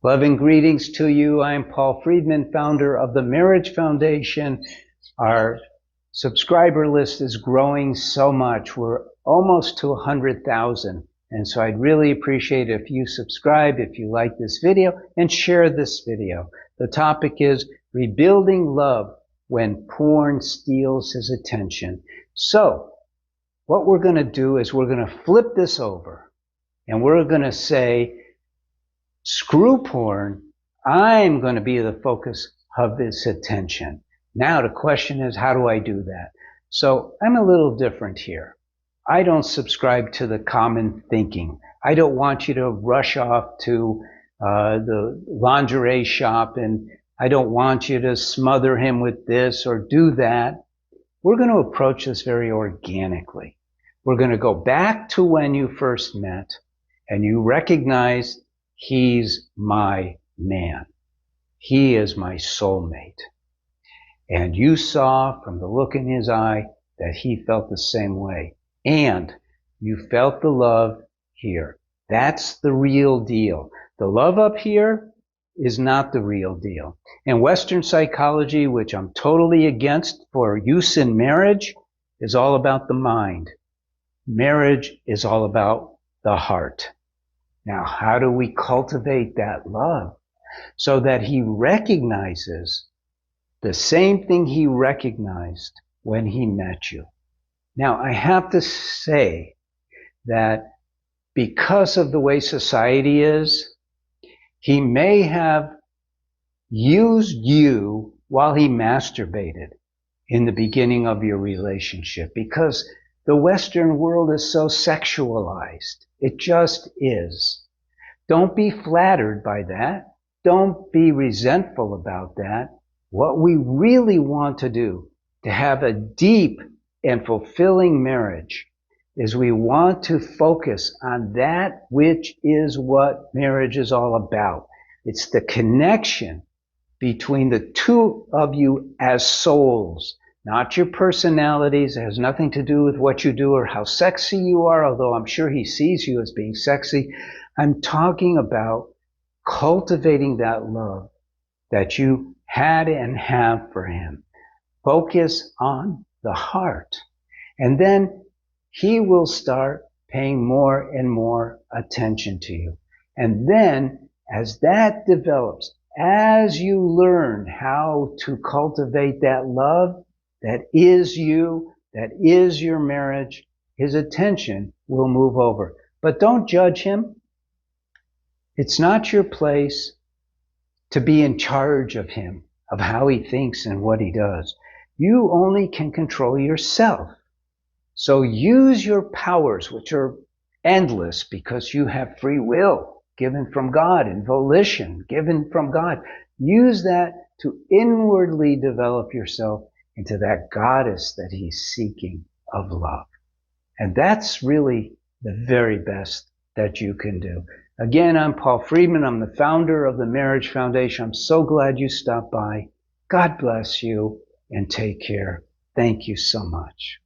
Love and greetings to you. I'm Paul Friedman, founder of the Marriage Foundation. Our subscriber list is growing so much. We're almost to 100,000. And so I'd really appreciate it if you subscribe, if you like this video, and share this video. The topic is rebuilding love when porn steals his attention. So what we're going to do is we're going to flip this over and we're going to say, screw porn, I'm going to be the focus of his attention. Now the question is, how do I do that? So I'm a little different here. I don't subscribe to the common thinking. I don't want you to rush off to the lingerie shop, and I don't want you to smother him with this or do that. We're going to approach this very organically. We're going to go back to when you first met and you recognize he's my man. He is my soulmate. And you saw from the look in his eye that he felt the same way. And you felt the love here. That's the real deal. The love up here is not the real deal. And Western psychology, which I'm totally against for use in marriage, is all about the mind. Marriage is all about the heart. Now, how do we cultivate that love so that he recognizes the same thing he recognized when he met you? Now, I have to say that because of the way society is, he may have used you while he masturbated in the beginning of your relationship, because the Western world is so sexualized. It just is. Don't be flattered by that. Don't be resentful about that. What we really want to do to have a deep and fulfilling marriage is we want to focus on that which is what marriage is all about. It's the connection between the two of you as souls, not your personalities. It has nothing to do with what you do or how sexy you are, although I'm sure he sees you as being sexy. I'm talking about cultivating that love that you had and have for him. Focus on the heart. And then he will start paying more and more attention to you. And then as that develops, as you learn how to cultivate that love that is you, that is your marriage, his attention will move over. But don't judge him. It's not your place to be in charge of him, of how he thinks and what he does. You only can control yourself. So use your powers, which are endless because you have free will given from God and volition given from God. Use that to inwardly develop yourself into that goddess that he's seeking of love. And that's really the very best that you can do. Again, I'm Paul Friedman. I'm the founder of the Marriage Foundation. I'm so glad you stopped by. God bless you and take care. Thank you so much.